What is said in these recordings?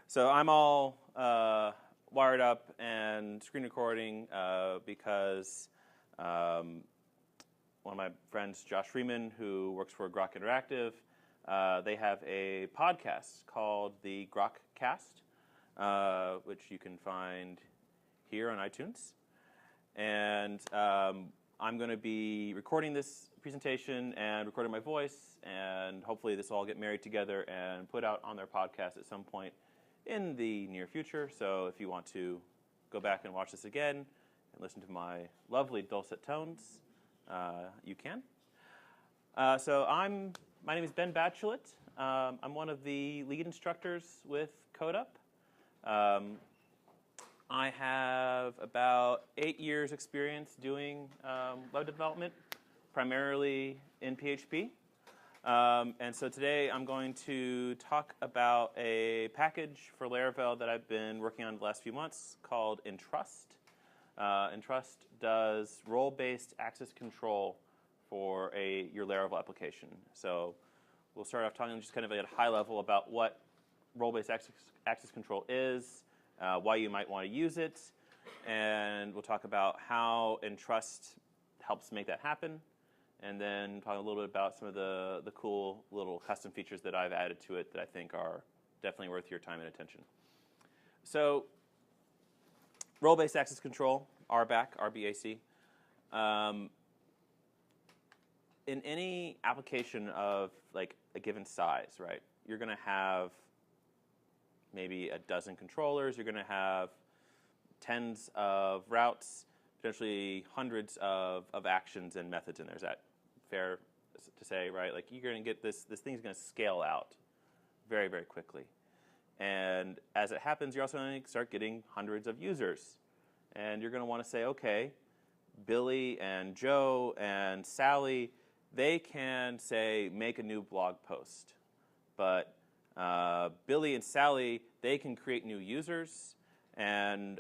So I'm all wired up and screen recording because one of my friends, Josh Freeman, who works for Grok Interactive, they have a podcast called the Grokcast, which you can find here on iTunes. And I'm going to be recording this presentation and recording my voice, and hopefully this will all get married together and put out on their podcast at some point in the near future. So if you want to go back and watch this again and listen to my lovely dulcet tones, you can. My name is Ben Batschelet. I'm one of the lead instructors with CodeUp. I have about 8 years experience doing web development, primarily in PHP. And so today I'm going to talk about a package for Laravel that I've been working on the last few months called Entrust. Entrust does role-based access control for your Laravel application. So we'll start off talking just kind of at a high level about what role-based access control is, why you might want to use it, and we'll talk about how Entrust helps make that happen, and then talk a little bit about some of the cool little custom features that I've added to it that I think are definitely worth your time and attention. So role-based access control, RBAC. In any application of like a given size, right, you're going to have maybe a dozen controllers. You're going to have tens of routes, potentially hundreds of actions and methods in there. Is that fair to say, right? Like you're going to get this thing's going to scale out very, very quickly. And as it happens, you're also going to start getting hundreds of users. And you're going to want to say, okay, Billy and Joe and Sally, they can say, make a new blog post. But Billy and Sally, they can create new users. And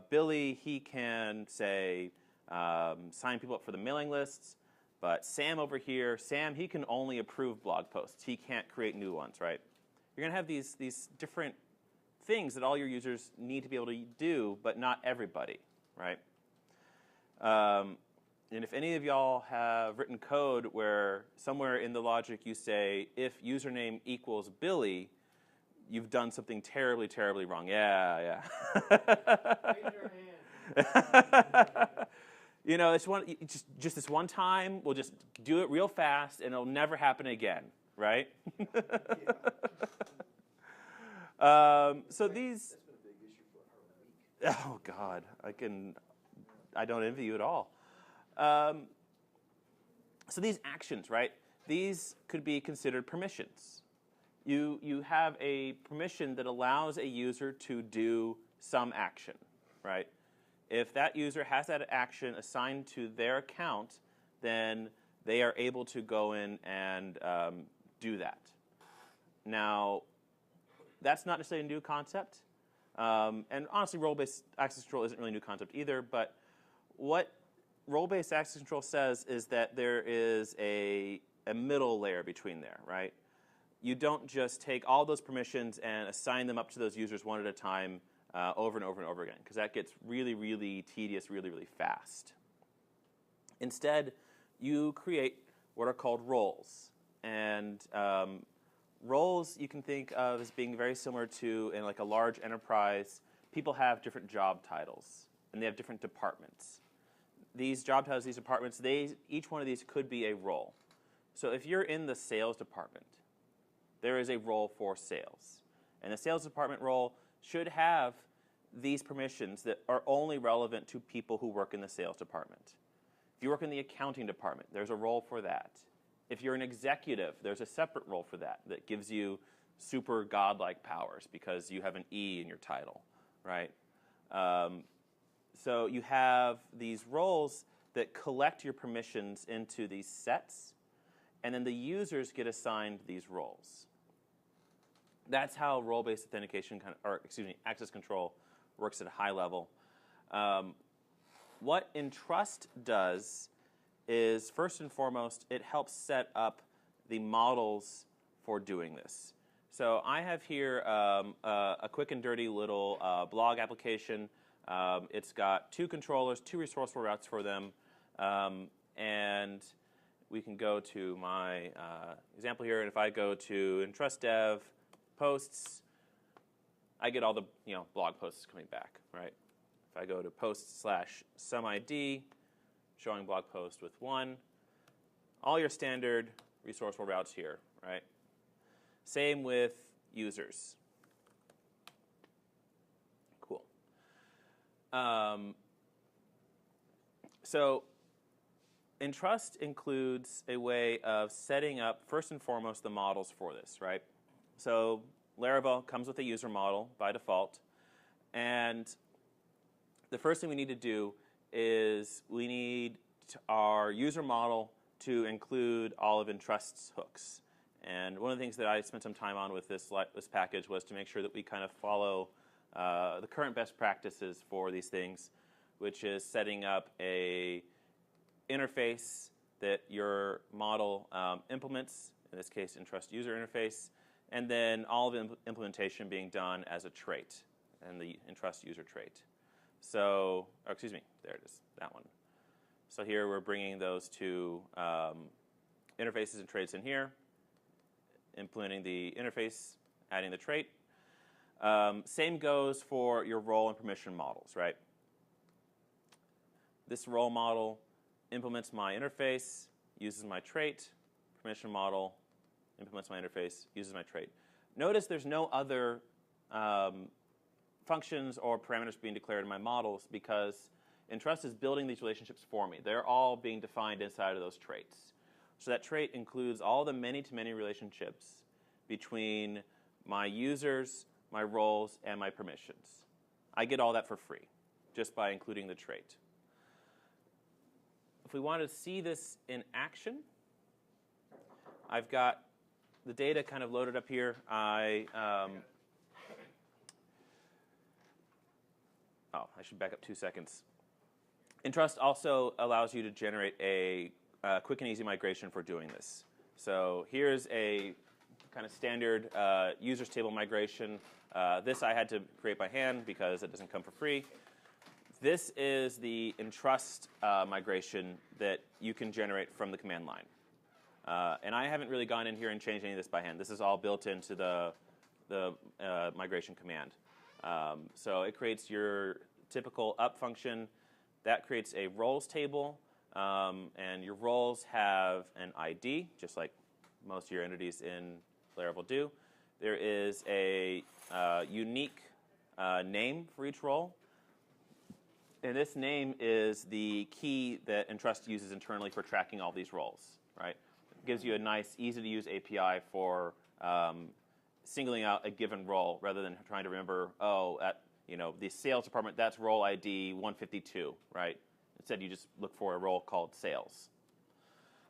Billy, he can say, sign people up for the mailing lists. But Sam over here, Sam, he can only approve blog posts. He can't create new ones, right? You're going to have these different things that all your users need to be able to do, but not everybody, right? And if any of y'all have written code where somewhere in the logic you say, if username equals Billy, you've done something terribly, terribly wrong. Yeah. Raise your hand. You know, it's just this one time. We'll just do it real fast, and it'll never happen again, right? So these. That's been a big issue for our week. Oh God, I don't envy you at all. So these actions, right? These could be considered permissions. You have a permission that allows a user to do some action, right? If that user has that action assigned to their account, then they are able to go in and do that. Now, that's not necessarily a new concept. And honestly, role-based access control isn't really a new concept either. But what role-based access control says is that there is a middle layer between there, right? You don't just take all those permissions and assign them up to those users one at a time over and over and over again, because that gets really, really tedious really, really fast. Instead, you create what are called roles. And roles you can think of as being very similar to, in like a large enterprise, people have different job titles, and they have different departments. These job titles, these departments, each one of these could be a role. So if you're in the sales department, there is a role for sales. And the sales department role should have these permissions that are only relevant to people who work in the sales department. If you work in the accounting department, there's a role for that. If you're an executive, there's a separate role for that gives you super godlike powers because you have an E in your title, right? So you have these roles that collect your permissions into these sets, and then the users get assigned these roles. That's how role-based authentication, access control works at a high level. What Entrust does is, first and foremost, it helps set up the models for doing this. So I have here a quick and dirty little blog application. It's got 2 controllers, 2 resourceful routes for them, and we can go to my example here. And if I go to Entrust dev posts, I get all the blog posts coming back, right? If I go to posts/SumID, showing blog post with 1, all your standard resourceful routes here, right? Same with users. Cool. So Entrust includes a way of setting up, first and foremost, the models for this, right? So Laravel comes with a user model by default. And the first thing we need to do is we need our user model to include all of Entrust's hooks. And one of the things that I spent some time on with this package was to make sure that we kind of follow the current best practices for these things, which is setting up a interface that your model implements, in this case, Entrust user interface, and then all of the implementation being done as a trait, and the Entrust user trait. So, excuse me, there it is, that one. So here we're bringing those 2 interfaces and traits in here, implementing the interface, adding the trait. Same goes for your role and permission models, right? This role model implements my interface, uses my trait. Permission model implements my interface, uses my trait. Notice there's no other functions or parameters being declared in my models because Entrust is building these relationships for me. They're all being defined inside of those traits. So that trait includes all the many-to-many relationships between my users, my roles, and my permissions. I get all that for free just by including the trait. If we want to see this in action, I've got the data kind of loaded up here. I should back up 2 seconds. Entrust also allows you to generate a quick and easy migration for doing this. So here's a kind of standard users table migration. This I had to create by hand because it doesn't come for free. This is the Entrust migration that you can generate from the command line. And I haven't really gone in here and changed any of this by hand. This is all built into the migration command. So it creates your typical up function. That creates a roles table. And your roles have an ID, just like most of your entities in Laravel do. There is a unique name for each role. And this name is the key that Entrust uses internally for tracking all these roles, right? It gives you a nice, easy-to-use API for singling out a given role rather than trying to remember, the sales department, that's role ID 152, right? Instead, you just look for a role called sales.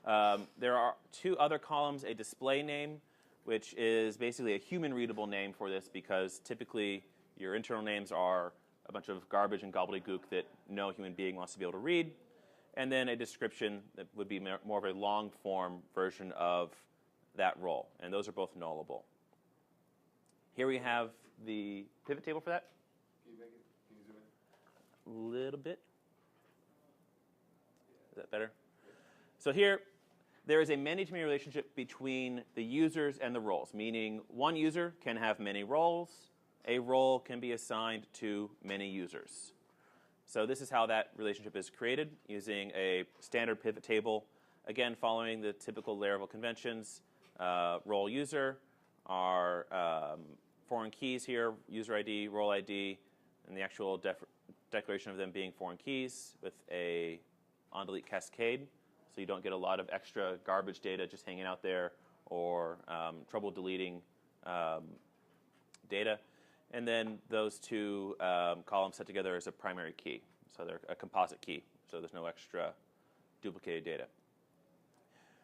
There are 2 other columns, a display name, which is basically a human-readable name for this because typically your internal names are a bunch of garbage and gobbledygook that no human being wants to be able to read. And then a description that would be more of a long-form version of that role. And those are both nullable. Here we have the pivot table for that. Can you zoom in? A little bit. Is that better? So here, there is a many-to-many relationship between the users and the roles, meaning one user can have many roles. A role can be assigned to many users. So this is how that relationship is created using a standard pivot table. Again, following the typical Laravel conventions, role user, our foreign keys here, user ID, role ID, and the actual declaration of them being foreign keys with a on-delete cascade, so you don't get a lot of extra garbage data just hanging out there or trouble deleting data. And then those 2 columns set together as a primary key. So they're a composite key, so there's no extra duplicated data.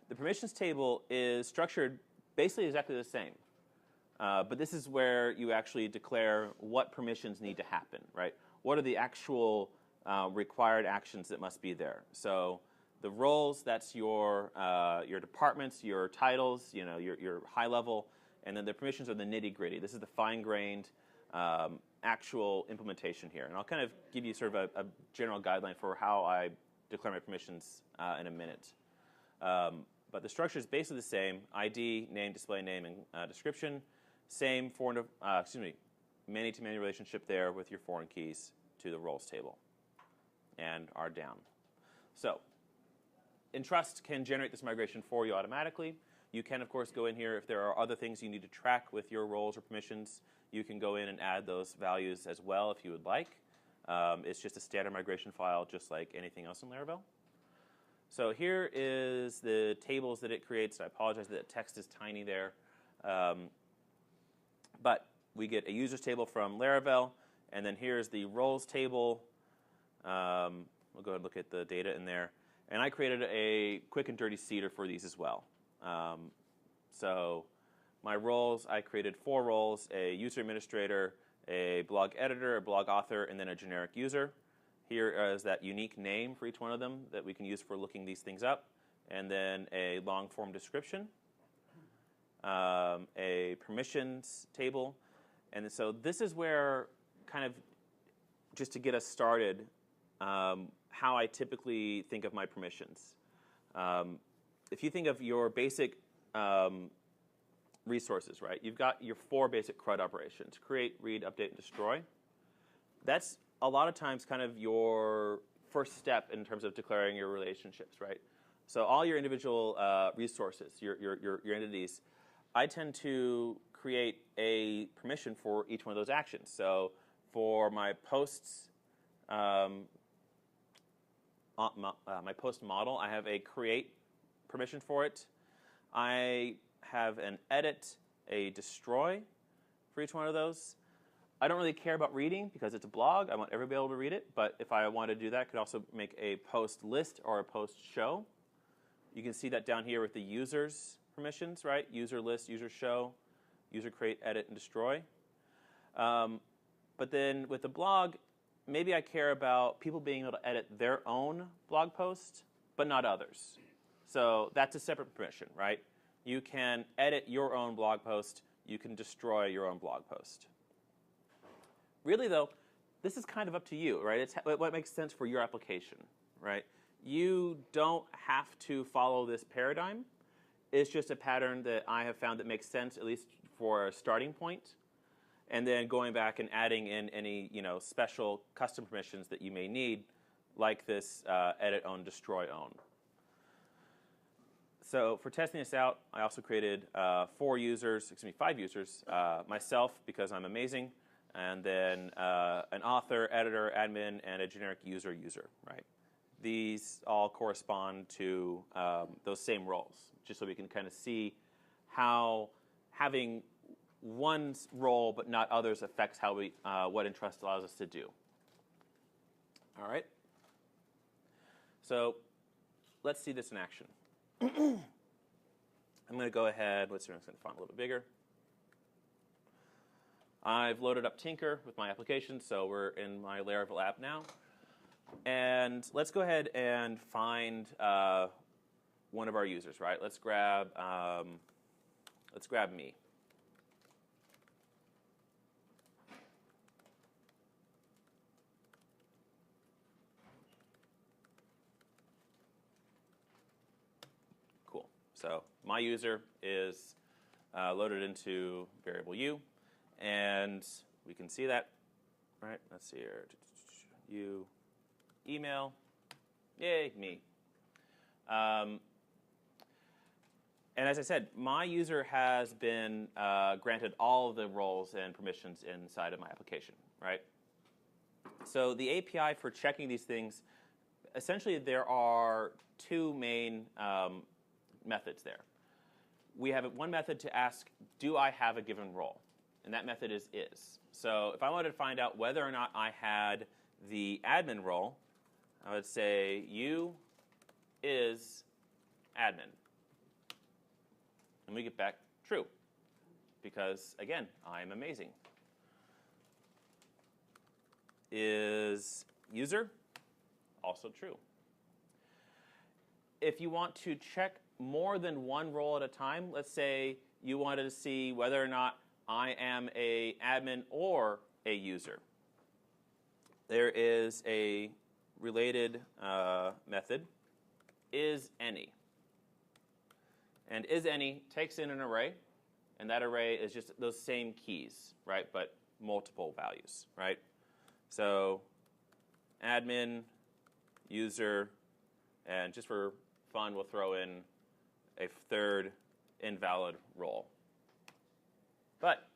The permissions table is structured basically exactly the same. But this is where you actually declare what permissions need to happen, right? What are the actual required actions that must be there? So the roles, that's your departments, your titles, your high level, And then the permissions are the nitty-gritty. This is the fine-grained actual implementation here. And I'll kind of give you sort of a general guideline for how I declare my permissions in a minute. But the structure is basically the same: ID, name, display name, and description. Same many-to-many relationship there with your foreign keys to the roles table and are down. So Entrust can generate this migration for you automatically. You can, of course, go in here if there are other things you need to track with your roles or permissions. You can go in and add those values as well if you would like. It's just a standard migration file, just like anything else in Laravel. So here is the tables that it creates. I apologize that text is tiny there. But we get a users table from Laravel, and then here's the roles table. We'll go ahead and look at the data in there. And I created a quick and dirty seeder for these as well. So my roles, I created 4 roles: a user administrator, a blog editor, a blog author, and then a generic user. Here is that unique name for each one of them that we can use for looking these things up. And then a long form description, a permissions table. And so this is where, kind of, just to get us started, how I typically think of my permissions. If you think of your basic resources, right? You've got your 4 basic CRUD operations: create, read, update, and destroy. That's a lot of times kind of your first step in terms of declaring your relationships, right? So all your individual resources, your entities, I tend to create a permission for each one of those actions. So for my posts, my post model, I have a create permission for it. I have an edit, a destroy for each one of those. I don't really care about reading because it's a blog. I want everybody able to read it. But if I want to do that, I could also make a post list or a post show. You can see that down here with the users permissions, right? User list, user show, user create, edit, and destroy. But then with the blog, maybe I care about people being able to edit their own blog post, but not others. So that's a separate permission, right? You can edit your own blog post. You can destroy your own blog post. Really, though, this is kind of up to you, right? It's what makes sense for your application, right? You don't have to follow this paradigm. It's just a pattern that I have found that makes sense, at least for a starting point, and then going back and adding in any special custom permissions that you may need, like this edit own, destroy own. So for testing this out, I also created 5 users, myself because I'm amazing, and then an author, editor, admin, and a generic user, right? These all correspond to those same roles, just so we can kind of see how having one role but not others affects how we what Entrust allows us to do. All right. So let's see this in action. I'm going to go ahead. Let's see. I'm just going to font a little bit bigger. I've loaded up Tinker with my application, so we're in my Laravel app now. And let's go ahead and find one of our users, right? Let's grab me. Cool. So my user is loaded into variable u, and we can see that, right? Let's see here. U. Email, yay, me. And as I said, my user has been granted all of the roles and permissions inside of my application, right? So the API for checking these things, essentially there are 2 main methods there. We have one method to ask, do I have a given role? And that method is. So if I wanted to find out whether or not I had the admin role, I would say u is admin. And we get back true, because, again, I am amazing. Is user? Also true. If you want to check more than one role at a time, let's say you wanted to see whether or not I am a admin or a user. There is a related method, isAny. And isAny takes in an array, and that array is just those same keys, right, but multiple values, right? So admin, user, and just for fun, we'll throw in a third invalid role. But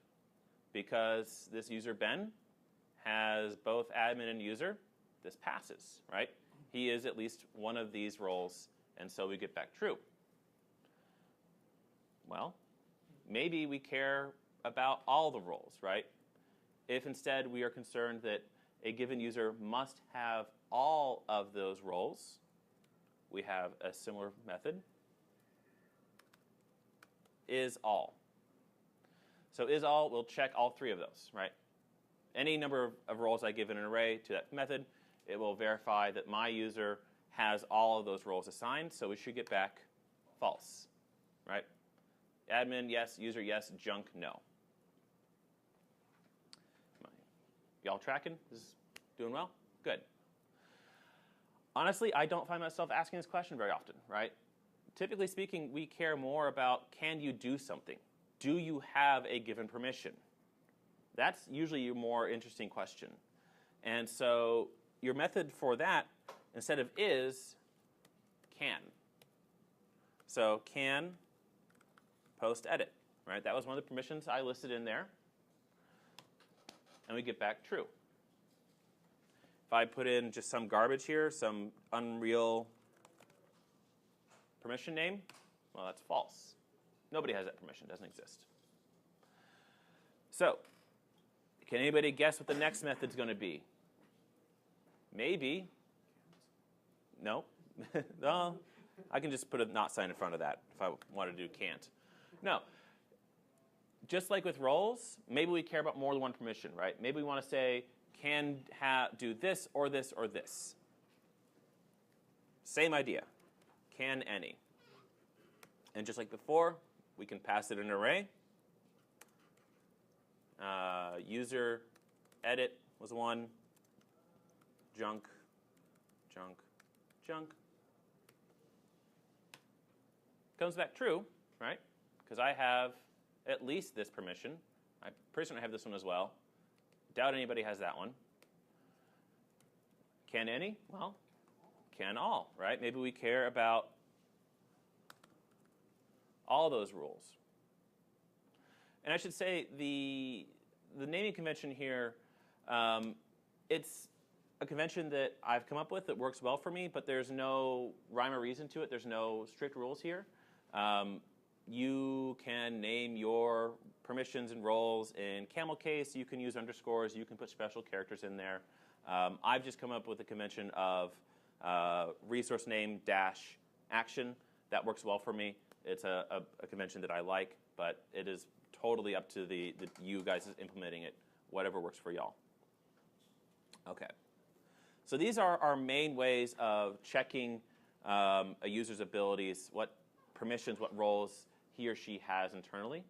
because this user Ben has both admin and user, this passes, right? He is at least one of these roles, and so we get back true. Well, maybe we care about all the roles, right? If instead we are concerned that a given user must have all of those roles, we have a similar method, isAll. So isAll will check all three of those, right? Any number of roles I give in an array to that method, it will verify that my user has all of those roles assigned, so we should get back false, right? Admin, yes. User, yes. Junk, no. Y'all tracking? This is doing well? Good. Honestly, I don't find myself asking this question very often, right? Typically speaking, we care more about, can you do something? Do you have a given permission? That's usually your more interesting question. And so your method for that, instead of is, can. So can post edit, right? That was one of the permissions I listed in there. And we get back true. If I put in just some garbage here, some unreal permission name, well, that's false. Nobody has that permission. It doesn't exist. So, can anybody guess what the next method's going to be? Maybe. No. No. I can just put a not sign in front of that if I want to do can't. No. Just like with roles, maybe we care about more than one permission, right? Maybe we want to say, can do this or this or this. Same idea. Can any. And just like before, we can pass it in an array. User edit was one. Junk, junk, junk. Comes back true, right? Because I have at least this permission. I personally have this one as well. Doubt anybody has that one. Can any? Well, can all, right? Maybe we care about all those rules. And I should say the naming convention here, it's a convention that I've come up with that works well for me, but there's no rhyme or reason to it. There's no strict rules here. You can name your permissions and roles in camel case. You can use underscores. You can put special characters in there. I've just come up with a convention of resource name dash action. That works well for me. It's a convention that I like, but it is totally up to the you guys implementing it, whatever works for y'all. Okay. So these are our main ways of checking a user's abilities, what permissions, what roles he or she has internally.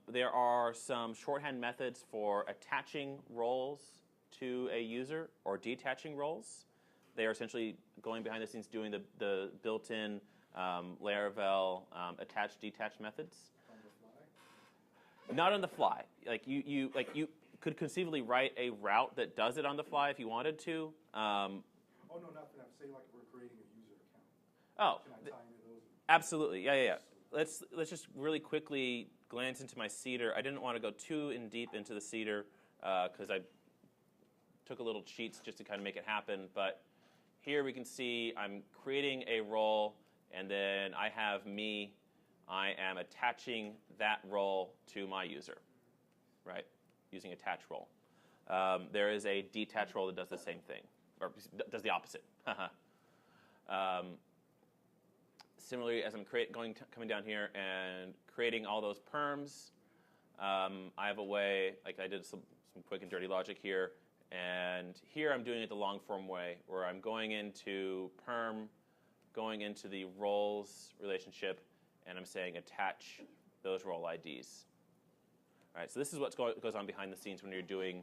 There are some shorthand methods for attaching roles to a user or detaching roles. They are essentially going behind the scenes doing the built-in Laravel attach-detach methods. On the fly? Not on the fly. Like you could conceivably write a route that does it on the fly if you wanted to. Oh, no, not for that. Say like we're creating a user account. Oh, Can I tie into those? absolutely. Yeah. Let's just really quickly glance into my Cedar. I didn't want to go too in deep into the Cedar because I took a little cheats just to kind of make it happen. But here we can see I'm creating a role, and then I have me. I am attaching that role to my user, right? Using attach role. There is a detach role that does the same thing, or does the opposite. Similarly, as I'm coming down here and creating all those perms, I have a way, like I did some quick and dirty logic here, and here I'm doing it the long form way, where I'm going into perm, going into the roles relationship, and I'm saying attach those role IDs. All right, so this is what goes on behind the scenes when you're doing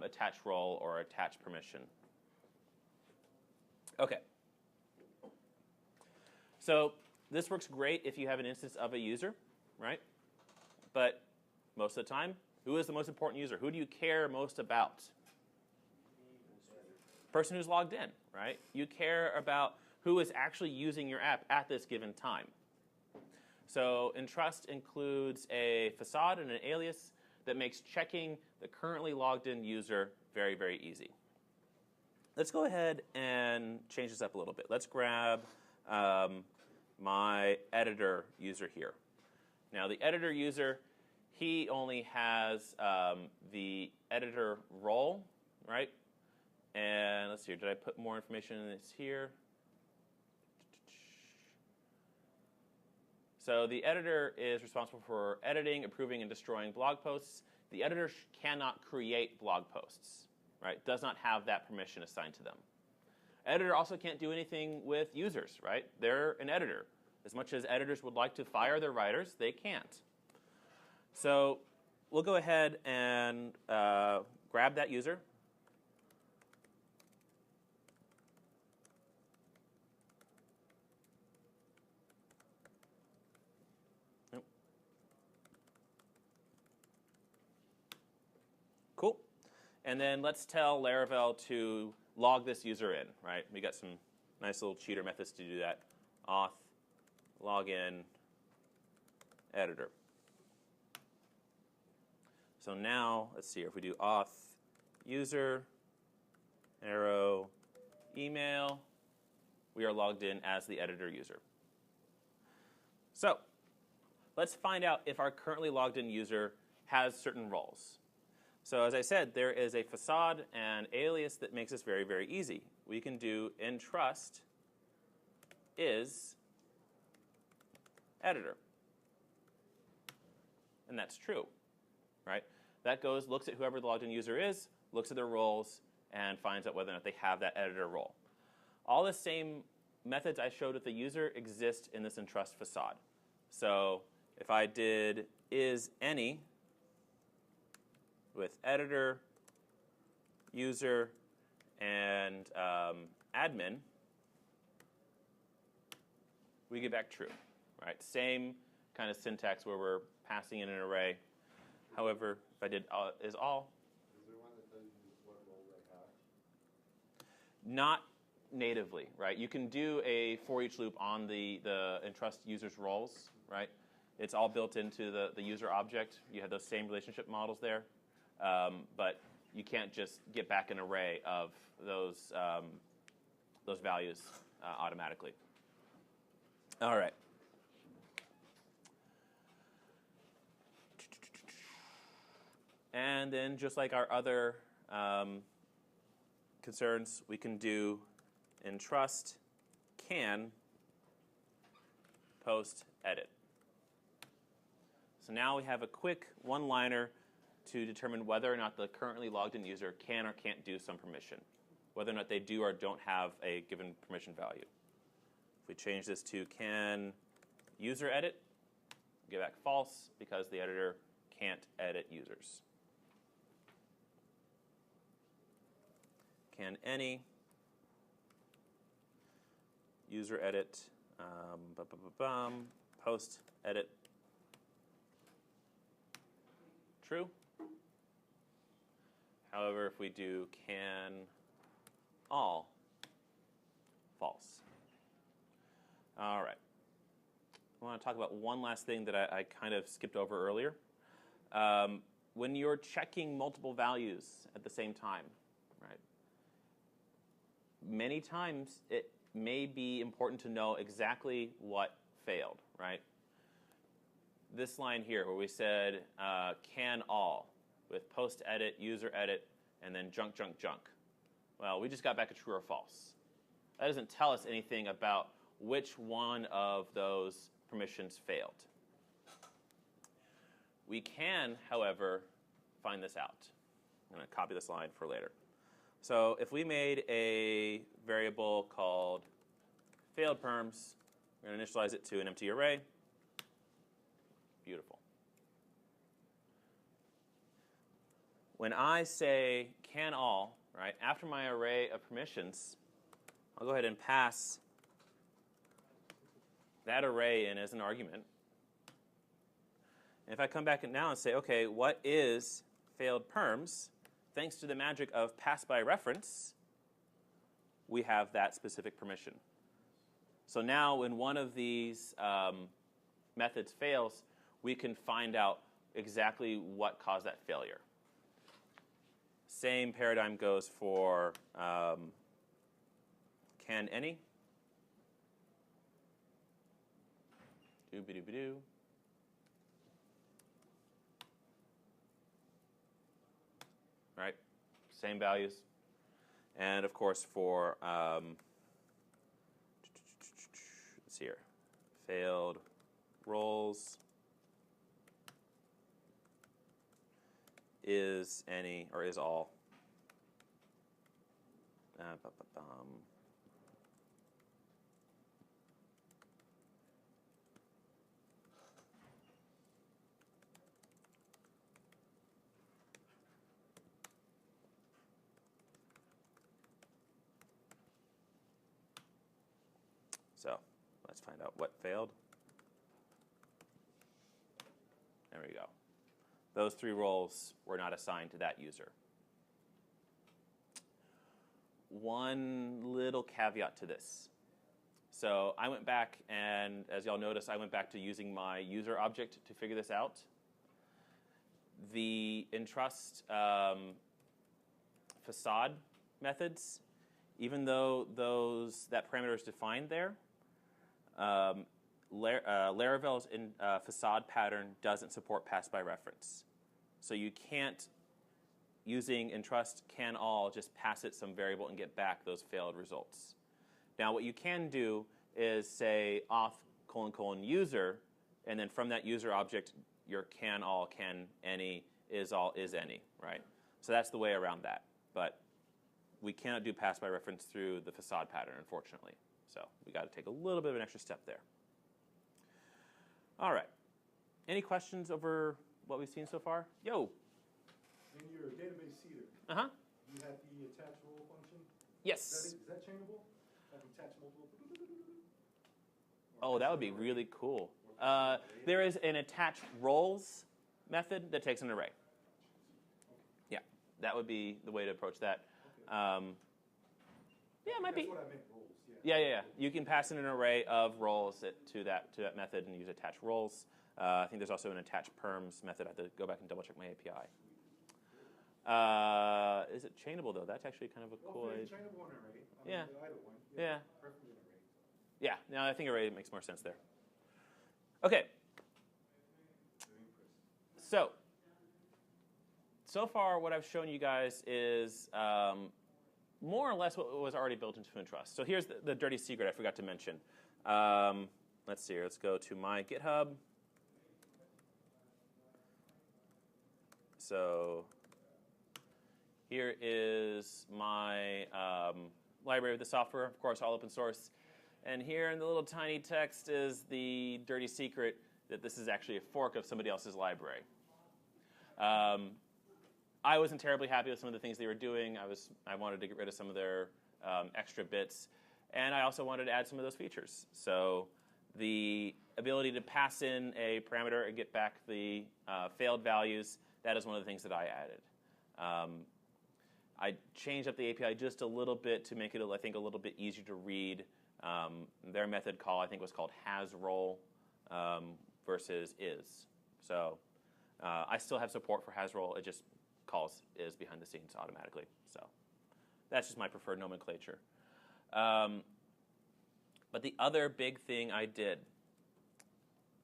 attach role or attach permission. Okay. So this works great if you have an instance of a user, right? But most of the time, who is the most important user? Who do you care most about? Person who's logged in, right? You care about who is actually using your app at this given time. So Entrust includes a facade and an alias that makes checking the currently logged in user very, very easy. Let's go ahead and change this up a little bit. Let's grab my editor user here. Now the editor user, he only has the editor role, right? And let's see, did I put more information in this here? So the editor is responsible for editing, approving, and destroying blog posts. The editor cannot create blog posts, right? Does not have that permission assigned to them. Editor also can't do anything with users, right? They're an editor. As much as editors would like to fire their writers, they can't. So we'll go ahead and grab that user. Cool. And then let's tell Laravel to log this user in, right? We got some nice little cheater methods to do that. Auth, login, editor. So now, let's see, if we do auth user, arrow, email, we are logged in as the editor user. So let's find out if our currently logged in user has certain roles. So as I said, there is a facade and alias that makes this very, very easy. We can do Entrust is editor. And that's true, right? That goes, looks at whoever the logged in user is, looks at their roles, and finds out whether or not they have that editor role. All the same methods I showed with the user exist in this Entrust facade. So if I did isAny with editor, user, and admin, we get back true, right? Same kind of syntax where we're passing in an array. However, if I did is all. Is there one that tells you what role they have? Not natively, right? You can do a for each loop on the Entrust user's roles, right? It's all built into the user object. You have those same relationship models there. But you can't just get back an array of those values automatically. All right. And then just like our other concerns, we can do Entrust can post edit. So now we have a quick one-liner to determine whether or not the currently logged in user can or can't do some permission, whether or not they do or don't have a given permission value. If we change this to can user edit, we get back false because the editor can't edit users. Can any user edit, post edit, true. However, if we do can all, false. All right. I want to talk about one last thing that I kind of skipped over earlier. When you're checking multiple values at the same time, right? Many times it may be important to know exactly what failed, right? This line here where we said can all with post edit, user edit, and then junk, junk, junk. Well, we just got back a true or false. That doesn't tell us anything about which one of those permissions failed. We can, however, find this out. I'm going to copy this line for later. So if we made a variable called failed perms, we're going to initialize it to an empty array. Beautiful. When I say can all, right, after my array of permissions, I'll go ahead and pass that array in as an argument. And if I come back now and say, okay, what is failed perms? Thanks to the magic of pass by reference, we have that specific permission. So now when one of these methods fails, we can find out exactly what caused that failure. Same paradigm goes for can any. Doo-ba-doo-ba-doo. Right, same values. And of course for, let's see here, failed roles is any, or is all. So let's find out what failed. There we go. Those 3 roles were not assigned to that user. One little caveat to this. So I went back, and as y'all notice, I went back to using my user object to figure this out. The Entrust facade methods, even though that parameter is defined there, Laravel's facade pattern doesn't support pass by reference. So you can't, using Entrust can all, just pass it some variable and get back those failed results. Now what you can do is say auth : user, and then from that user object, your can all, can any, is all, is any, right? So that's the way around that. But we cannot do pass by reference through the facade pattern, unfortunately. So we got to take a little bit of an extra step there. All right. Any questions over what we've seen so far? Yo. In your database seeder, You have the attach role function? Yes. Is that changeable? Have attach multiple? Oh, that would be really cool. There is an attach roles method that takes an array. Yeah, that would be the way to approach that. Yeah, it might be. That's what I meant, roles. Yeah. You can pass in an array of roles to that method and use attach roles. I think there's also an attach perms method. I have to go back and double check my API. Is it chainable though? That's actually kind of a cool. Chainable in array. Yeah. Either one. Yeah. Preferably an array. Yeah. No, I think array makes more sense there. Okay. So far what I've shown you guys is more or less what was already built into Entrust. So here's the dirty secret I forgot to mention. Let's see here. Let's go to my GitHub. So here is my library of the software, of course, all open source. And here in the little tiny text is the dirty secret that this is actually a fork of somebody else's library. I wasn't terribly happy with some of the things they were doing. I wanted to get rid of some of their extra bits. And I also wanted to add some of those features. So the ability to pass in a parameter and get back the failed values, that is one of the things that I added. I changed up the API just a little bit to make it, I think, a little bit easier to read. Their method call, I think, was called hasRole versus is. So I still have support for hasRole. It just calls is behind the scenes automatically. So that's just my preferred nomenclature. But the other big thing I did,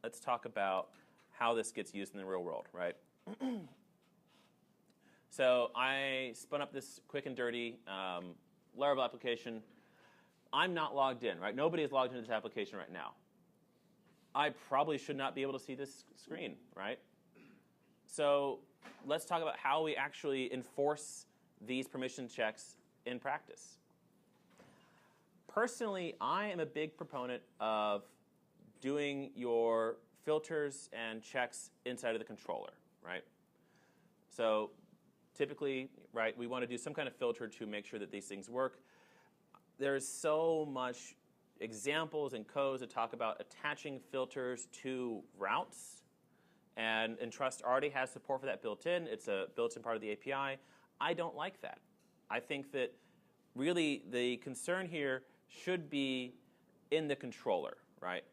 let's talk about how this gets used in the real world, right? So I spun up this quick and dirty Laravel application. I'm not logged in, right? Nobody is logged into this application right now. I probably should not be able to see this screen, right? So let's talk about how we actually enforce these permission checks in practice. Personally, I am a big proponent of doing your filters and checks inside of the controller, right? So typically, right, we want to do some kind of filter to make sure that these things work. There's so much examples and codes that talk about attaching filters to routes. And Entrust already has support for that built in. It's a built-in part of the API. I don't like that. I think that really the concern here should be in the controller, right?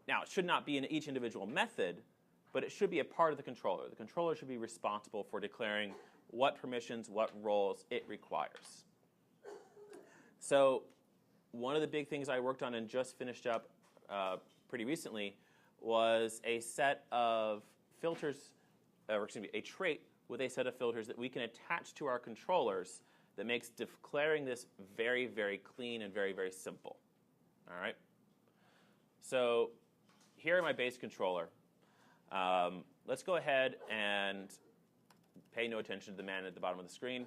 Now, it should not be in each individual method, but it should be a part of the controller. The controller should be responsible for declaring what permissions, what roles it requires. So one of the big things I worked on and just finished up pretty recently was a set of filters, or excuse me, a trait with a set of filters that we can attach to our controllers that makes declaring this very, very clean and very, very simple. All right? So here in my base controller, let's go ahead and pay no attention to the man at the bottom of the screen.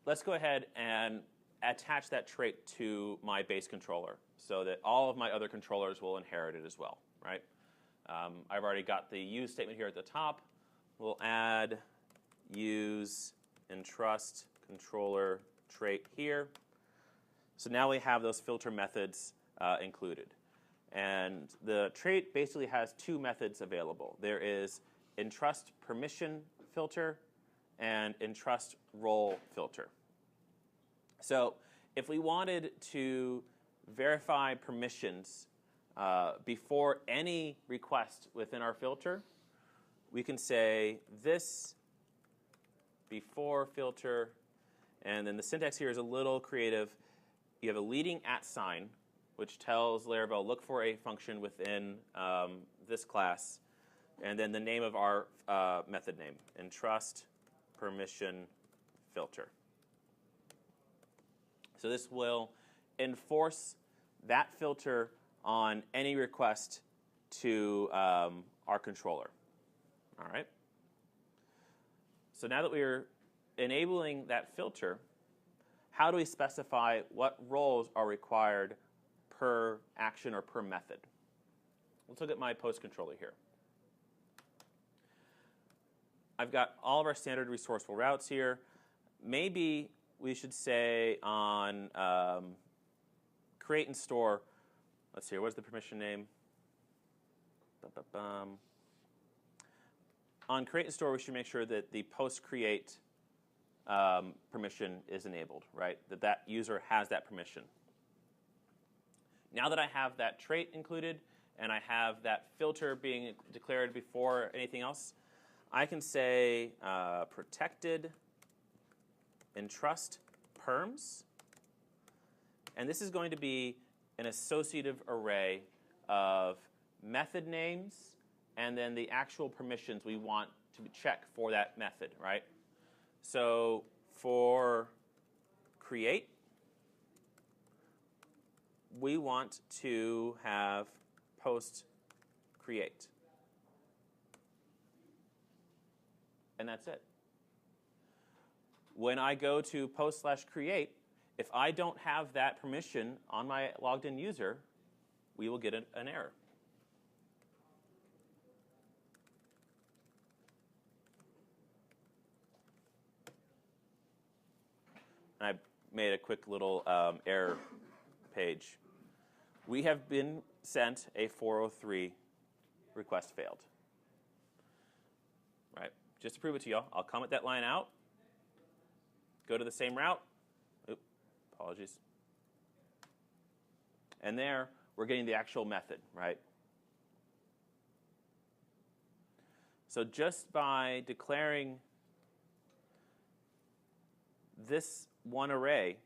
Let's go ahead and attach that trait to my base controller so that all of my other controllers will inherit it as well, right? I've already got the use statement here at the top. We'll add use Entrust controller trait here. So now we have those filter methods included. And the trait basically has two methods available. There is Entrust permission filter and Entrust role filter. So if we wanted to verify permissions before any request within our filter, we can say this before filter, and then the syntax here is a little creative. You have a leading @ sign, which tells Laravel, look for a function within this class, and then the name of our method name, Entrust permission filter. So this will enforce that filter on any request to our controller. All right? So now that we're enabling that filter, how do we specify what roles are required per action or per method? Let's look at my post controller here. I've got all of our standard resourceful routes here. Maybe we should say on create and store, let's see, what's the permission name? On create and store, we should make sure that the post create permission is enabled, right? That user has that permission. Now that I have that trait included and I have that filter being declared before anything else, I can say protected Entrust perms. And this is going to be an associative array of method names and then the actual permissions we want to check for that method, right? So for create, we want to have post create. And that's it. When I go to post/create, if I don't have that permission on my logged in user, we will get an error. I made a quick little error page. We have been sent a 403 request failed. Right? Just to prove it to y'all, I'll comment that line out. Go to the same route. Oops, apologies. And there, we're getting the actual method, right? So just by declaring this one array,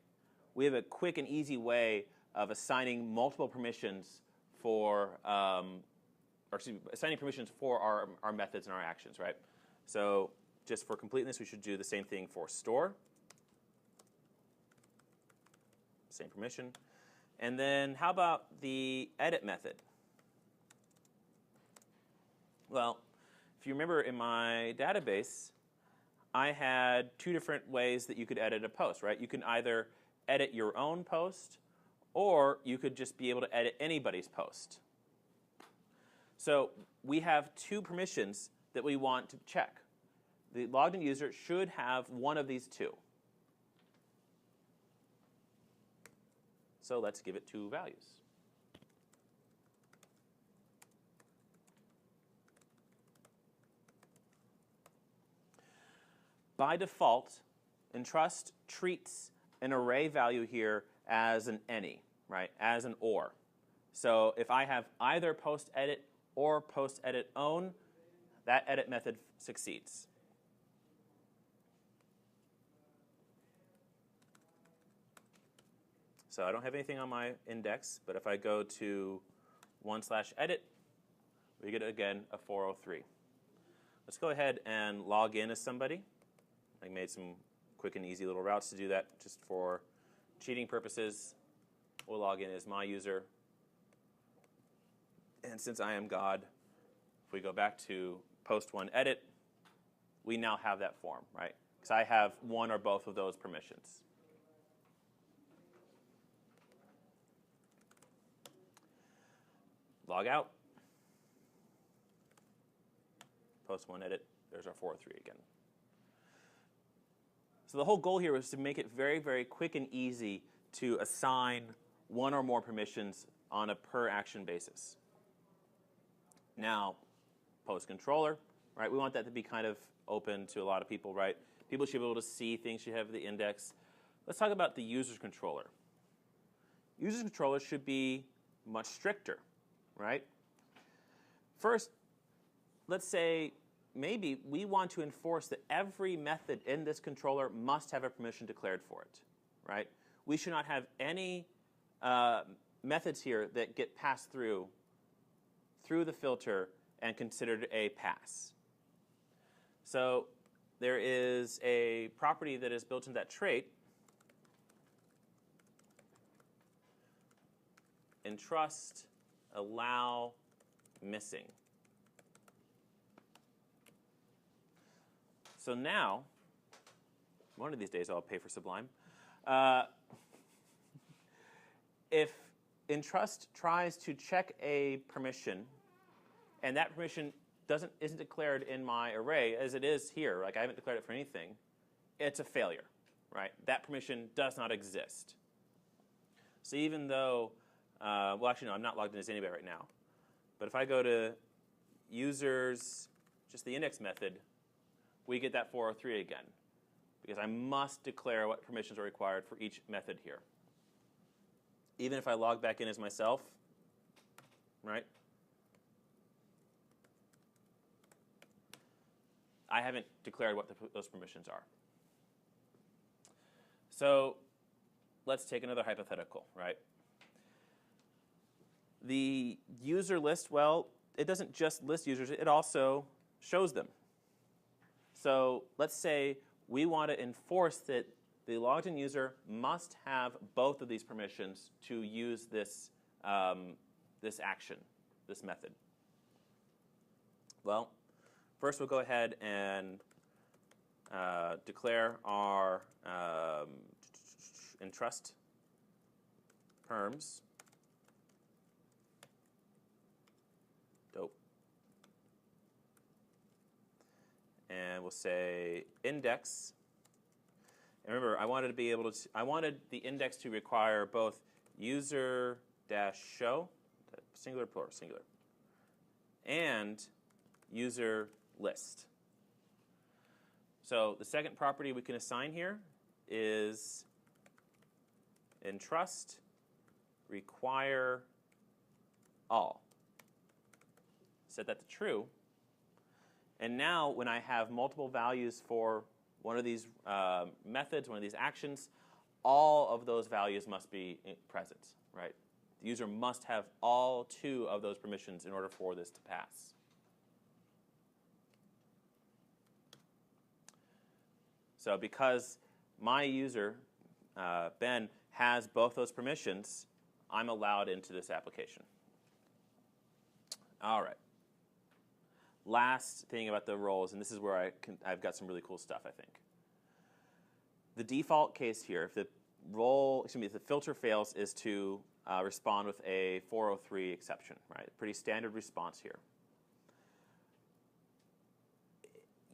we have a quick and easy way of assigning multiple permissions for, assigning permissions for our methods and our actions, right? So just for completeness, we should do the same thing for store. Same permission. And then how about the edit method? Well, if you remember in my database, I had two different ways that you could edit a post, right? You can either edit your own post, or you could just be able to edit anybody's post. So we have two permissions that we want to check. The logged in user should have one of these two. So let's give it two values. By default, Entrust treats an array value here as an any, right? As an or. So if I have either post edit or post edit own, that edit method succeeds. So I don't have anything on my index, but if I go to 1/edit, we get, again, a 403. Let's go ahead and log in as somebody. I made some quick and easy little routes to do that just for cheating purposes. We'll log in as my user. And since I am God, if we go back to post 1/edit, we now have that form, right? Because I have one or both of those permissions. Log out. Post 1/edit. There's our 403 again. So the whole goal here was to make it very, very quick and easy to assign one or more permissions on a per action basis. Now, post controller, right? We want that to be kind of open to a lot of people, right? People should be able to see things, should have the index. Let's talk about the user's controller. User's controller should be much stricter, right? First, let's say maybe we want to enforce that every method in this controller must have a permission declared for it, right? We should not have any methods here that get passed through the filter and considered a pass. So there is a property that is built into that trait, Entrust allow missing. So now, one of these days I'll pay for Sublime. If Entrust tries to check a permission, and that permission isn't declared in my array, as it is here, like I haven't declared it for anything, it's a failure, right? That permission does not exist. So even though, well, actually, no, I'm not logged in as anybody right now. But if I go to users, just the index method, we get that 403 again, because I must declare what permissions are required for each method here. Even if I log back in as myself, right? I haven't declared what those permissions are. So let's take another hypothetical, right? The user list, well, it doesn't just list users, it also shows them. So let's say we want to enforce that the logged in user must have both of these permissions to use this, this action, this method. Well, first we'll go ahead and declare our Entrust perms. Dope. And we'll say index. And remember, I wanted to be able to. I wanted the index to require both user-show, singular, plural, singular, and user list. So the second property we can assign here is Entrust require all. Set that to true. And now when I have multiple values for one of these methods, one of these actions, all of those values must be present, right? The user must have all two of those permissions in order for this to pass. So because my user, Ben, has both those permissions, I'm allowed into this application. All right. Last thing about the roles, and this is where I've got some really cool stuff, I think. The default case here, if the if the filter fails, is to respond with a 403 exception, right? Pretty standard response here.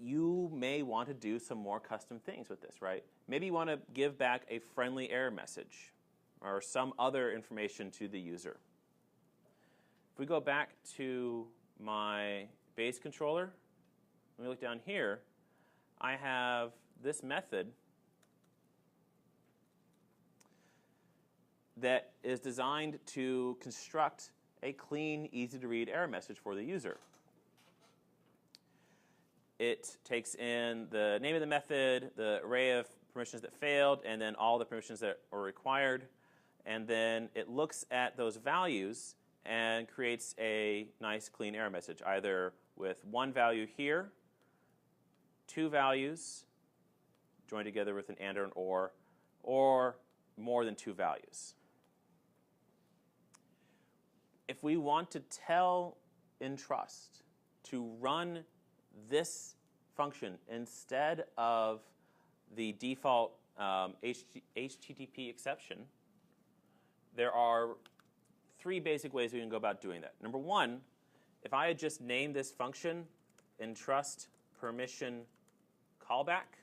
you may want to do some more custom things with this, right? Maybe you want to give back a friendly error message or some other information to the user. If we go back to my base controller, let me look down here, I have this method that is designed to construct a clean, easy-to-read error message for the user. It takes in the name of the method, the array of permissions that failed, and then all the permissions that are required. And then it looks at those values and creates a nice, clean error message, either with one value here, two values joined together with an and or an or more than two values. If we want to tell Entrust to run this function instead of the default HTTP exception, there are three basic ways we can go about doing that. Number one, if I had just named this function Entrust permission callback,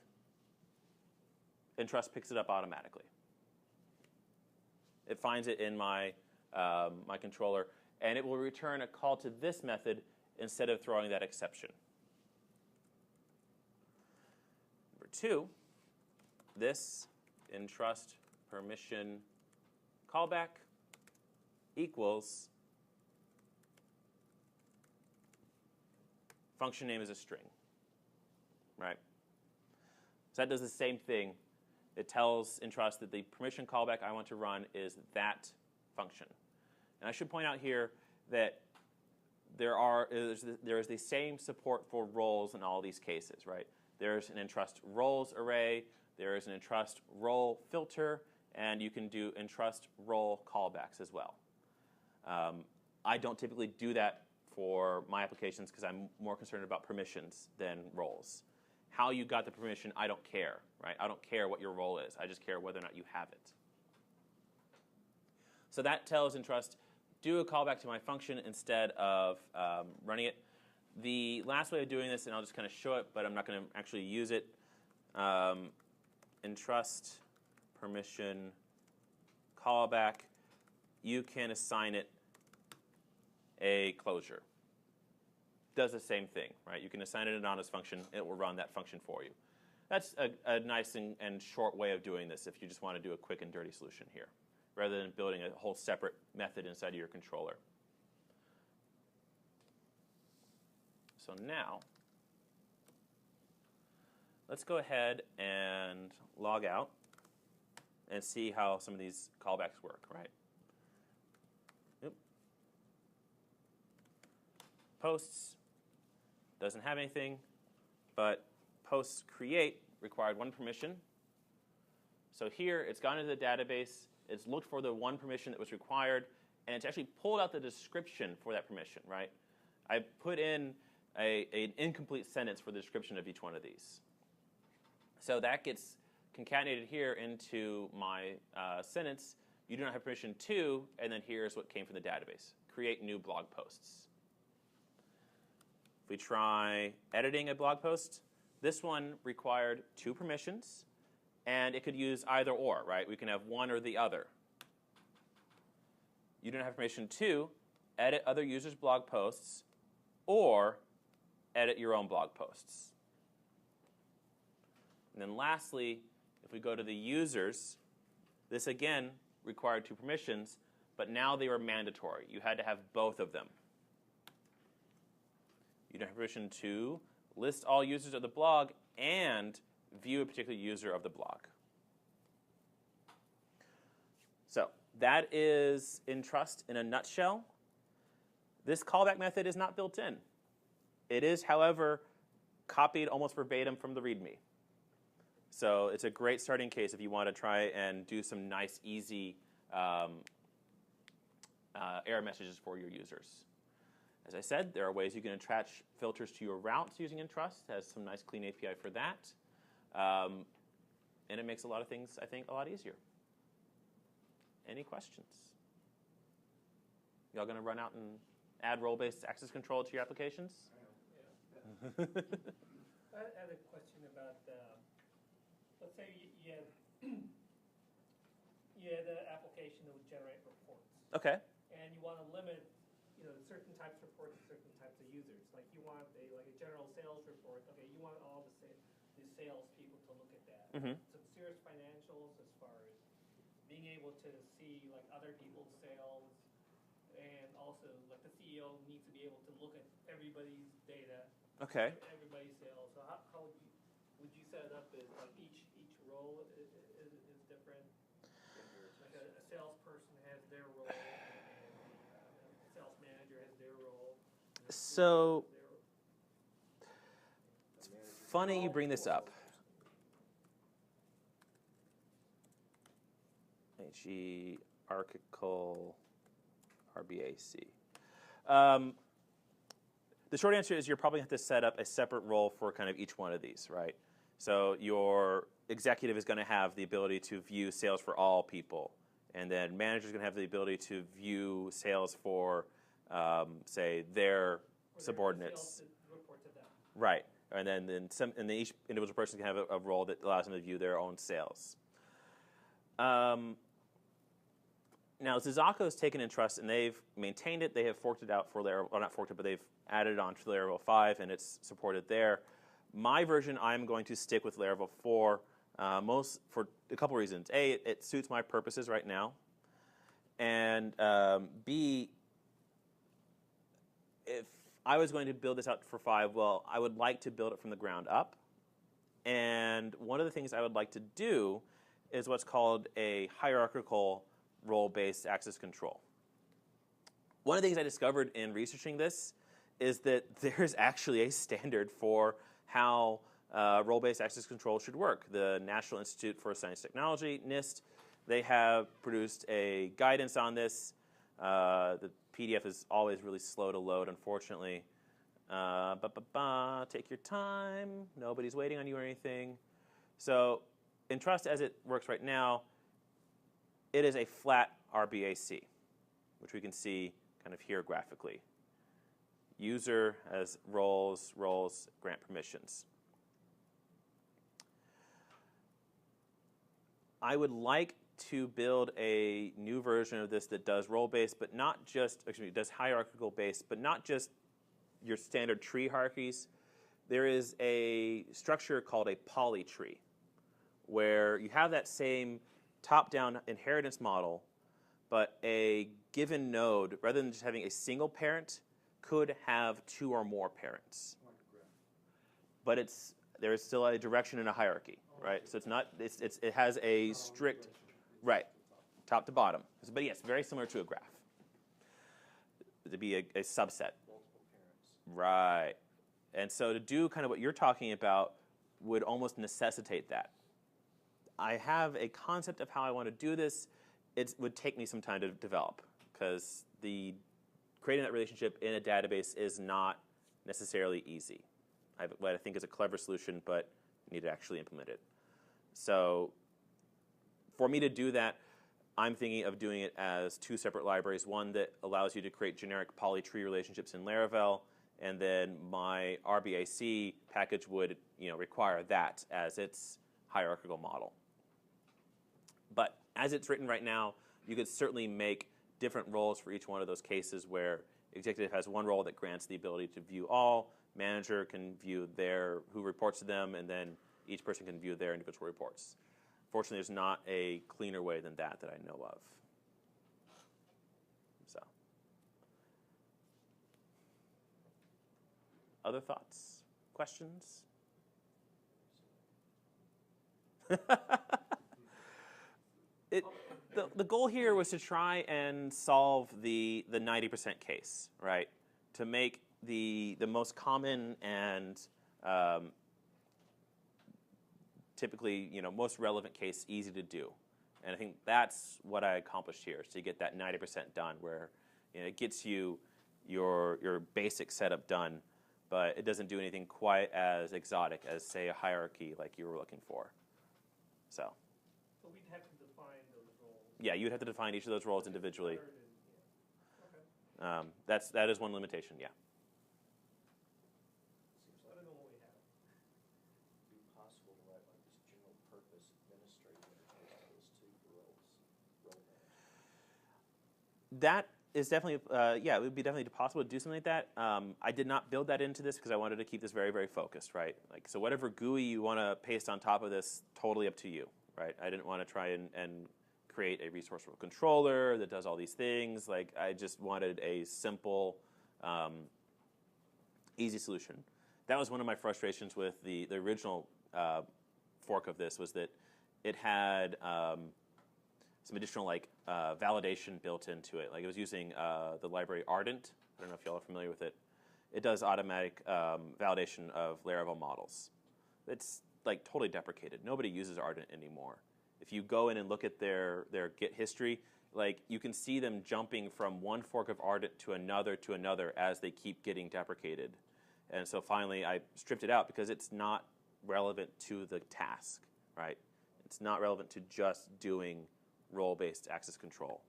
Entrust picks it up automatically. It finds it in my my controller, and it will return a call to this method instead of throwing that exception. Number two, this Entrust permission callback equals function name is a string, right? So that does the same thing. It tells Entrust that the permission callback I want to run is that function. And I should point out here that there is the same support for roles in all these cases, right? There's an Entrust roles array, there is an Entrust role filter, and you can do Entrust role callbacks as well. I don't typically do that for my applications because I'm more concerned about permissions than roles. How you got the permission, I don't care, right? I don't care what your role is. I just care whether or not you have it. So that tells Entrust, do a callback to my function instead of running it. The last way of doing this, and I'll just kind of show it, but I'm not going to actually use it, Entrust permission callback, you can assign it a closure. Does the same thing, right? You can assign it an anonymous function, it will run that function for you. That's a nice and short way of doing this if you just want to do a quick and dirty solution here, rather than building a whole separate method inside of your controller. So now, let's go ahead and log out and see how some of these callbacks work, right? Yep. Posts doesn't have anything, but posts create required one permission. So here, it's gone into the database, it's looked for the one permission that was required, and it's actually pulled out the description for that permission, right? I put in an incomplete sentence for the description of each one of these. So that gets concatenated here into my sentence. You do not have permission to, and then here's what came from the database. Create new blog posts. If we try editing a blog post, this one required two permissions, and it could use either or, right? We can have one or the other. You don't have permission to edit other users' blog posts or edit your own blog posts. And then lastly, if we go to the users, this again required two permissions, but now they were mandatory. You had to have both of them. You don't have permission to list all users of the blog and view a particular user of the blog. So that is Entrust in a nutshell. This callback method is not built in. It is, however, copied almost verbatim from the README. So it's a great starting case if you want to try and do some nice, easy error messages for your users. As I said, there are ways you can attach filters to your routes using Entrust. It has some nice, clean API for that. And it makes a lot of things, I think, a lot easier. Any questions? Y'all going to run out and add role-based access control to your applications? I I had a question about, let's say you had you had an application that would generate reports, Okay. and you want to limit, certain types of reports to certain types of users. Like you want a general sales report. Okay, you want all the sales people to look at that. Mm-hmm. Some serious financials as far as being able to see like other people's sales, and also like the CEO needs to be able to look at everybody's data. Okay. Everybody's sales. So how would you set it up? Is like each role is different. Like a salesperson has their role, and a sales manager has their role. So it's funny you bring this up. Hierarchical RBAC. The short answer is you're probably going to have to set up a separate role for kind of each one of these, right? So your executive is going to have the ability to view sales for all people, and then manager is going to have the ability to view sales for, say, their subordinates. Report to them. Right, and then each individual person can have a role that allows them to view their own sales. Now, Zizako has taken Entrust, and they've maintained it. They have forked it out for Laravel, well, not forked it, but they've added it on to Laravel 5, and it's supported there. My version, I'm going to stick with Laravel 4, for a couple reasons. A, it suits my purposes right now, and B, if I was going to build this out for 5, well, I would like to build it from the ground up, and one of the things I would like to do is what's called a hierarchical role-based access control. One of the things I discovered in researching this is that there's actually a standard for how role-based access control should work. The National Institute for Science and Technology, NIST, they have produced a guidance on this. The PDF is always really slow to load, unfortunately. Take your time. Nobody's waiting on you or anything. So Entrust, as it works right now, it is a flat RBAC, which we can see kind of here graphically. User has roles, grant permissions. I would like to build a new version of this that does role-based, but not just, does hierarchical-based, but not just your standard tree hierarchies. There is a structure called a polytree, where you have that same top-down inheritance model, but a given node, rather than just having a single parent, could have 2 or more parents. But there is still a direction and a hierarchy, right? So it has a strict, right, top to bottom. But yes, very similar to a graph. To be a subset. Multiple parents. Right. And so to do kind of what you're talking about would almost necessitate that. I have a concept of how I want to do this. It would take me some time to develop, because creating that relationship in a database is not necessarily easy. I have what I think is a clever solution, but I need to actually implement it. So for me to do that, I'm thinking of doing it as 2 separate libraries. One that allows you to create generic polytree relationships in Laravel, and then my RBAC package would require that as its hierarchical model. But as it's written right now, you could certainly make different roles for each one of those cases, where executive has one role that grants the ability to view all, manager can view who reports to them, and then each person can view their individual reports. Fortunately, there's not a cleaner way than that I know of. So, other thoughts, questions? The goal here was to try and solve the 90% case, right? To make the most common and typically most relevant case easy to do. And I think that's what I accomplished here, is to get that 90% done, where it gets you your basic setup done, but it doesn't do anything quite as exotic as, say, a hierarchy like you were looking for. So we'd have to define those roles. Yeah, you'd have to define each of those roles individually. Okay. That is one limitation, yeah. So I don't know what we have. That is definitely, yeah, it would be definitely possible to do something like that. I did not build that into this because I wanted to keep this very, very focused, right? Like, so whatever GUI you want to paste on top of this, totally up to you, right? I didn't want to try and create a resourceful controller that does all these things. Like, I just wanted a simple, easy solution. That was one of my frustrations with the original fork of this, was that it had some additional validation built into it. Like, it was using the library Ardent. I don't know if y'all are familiar with it. It does automatic validation of Laravel models. It's like totally deprecated. Nobody uses Ardent anymore. If you go in and look at their Git history, like, you can see them jumping from one fork of Ardent to another as they keep getting deprecated. And so finally I stripped it out because it's not relevant to the task, right? It's not relevant to just doing role-based access control.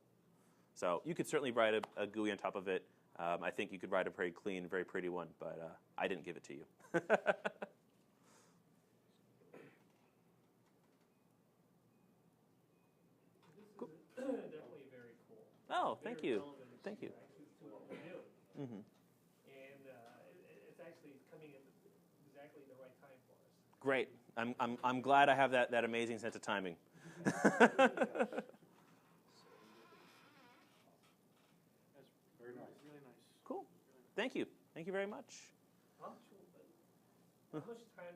So you could certainly write a GUI on top of it. I think you could write a very clean, very pretty one, but I didn't give it to you. This is definitely very cool. Oh, thank Very you. relevant Thank you. to what we're doing. Mm-hmm. And it's actually coming at exactly the right time for us. Great. I'm glad I have that amazing sense of timing. That's very nice. Really nice. Cool. Thank you. Thank you very much. How much time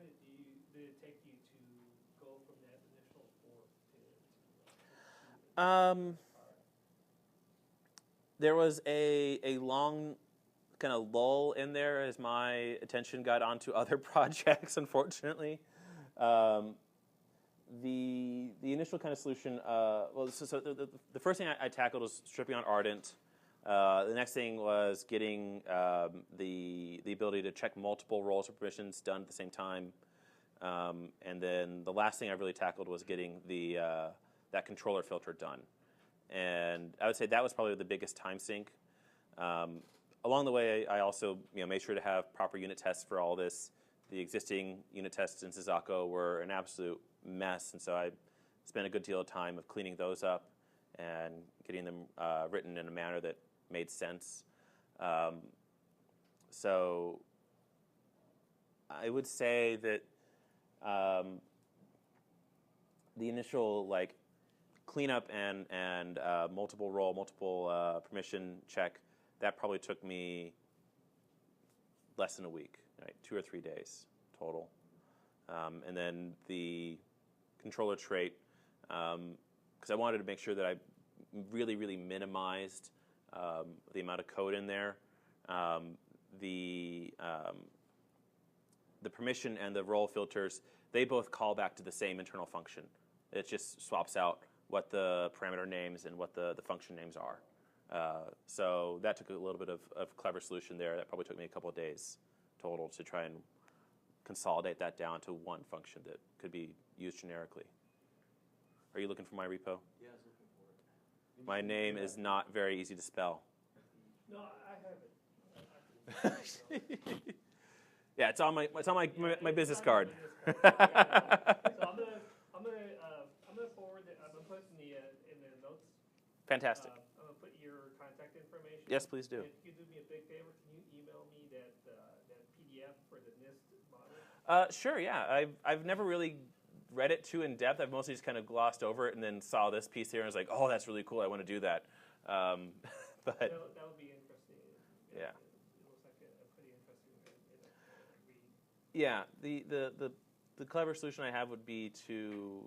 did it take you to go from that initial fork to There was a long kind of lull in there as my attention got onto other projects, unfortunately. The initial kind of solution, the first thing I tackled was stripping on Ardent. The next thing was getting the ability to check multiple roles or permissions done at the same time. And then the last thing I really tackled was getting that controller filter done. And I would say that was probably the biggest time sink. Along the way, I also made sure to have proper unit tests for all this. The existing unit tests in Suzaku were an absolute mess, and so I spent a good deal of time of cleaning those up and getting them written in a manner that made sense. So I would say that the initial cleanup and multiple role, multiple permission check, that probably took me less than a week, right? 2 or 3 days total. And then the controller trait, because I wanted to make sure that I really, really minimized the amount of code in there. The permission and the role filters, they both call back to the same internal function. It just swaps out what the parameter names and what the function names are. So that took a little bit of clever solution there. That probably took me a couple of days total to try and consolidate that down to one function that could be used generically. Are you looking for my repo? Yeah, I was looking for it. My name is not very easy to spell. No, I have it. Yeah, it's on my business card. So I'm gonna forward it. I'm gonna put in the notes. Fantastic. I'm gonna put your contact information. Yes, please do. If you could do me a big favor, can you email me that PDF for the NIST model? Sure, yeah. I've never really read it too in depth. I've mostly just kind of glossed over it and then saw this piece here and was like, oh, that's really cool. I want to do that. But that would be interesting. Yeah. It looks like a pretty interesting read. Yeah, the clever solution I have would be to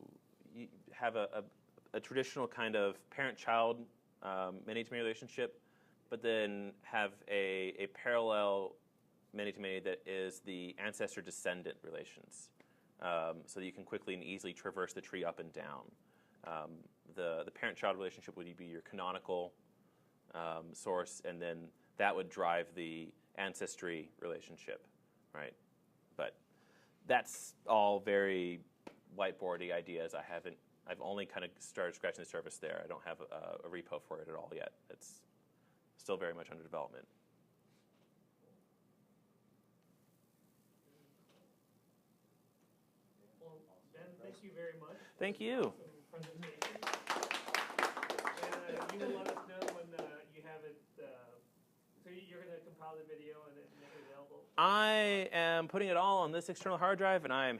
have a traditional kind of parent-child many-to-many relationship, but then have a parallel many-to-many that is the ancestor-descendant relations, so that you can quickly and easily traverse the tree up and down. The parent-child relationship would be your canonical source, and then that would drive the ancestry relationship, right? But that's all very whiteboardy ideas. I've only kind of started scratching the surface there. I don't have a repo for it at all yet. It's still very much under development. Well, Ben, thank you very much. Thank you. Awesome presentation. And you will let us know when you the video and then make it available? I am putting it all on this external hard drive, and I am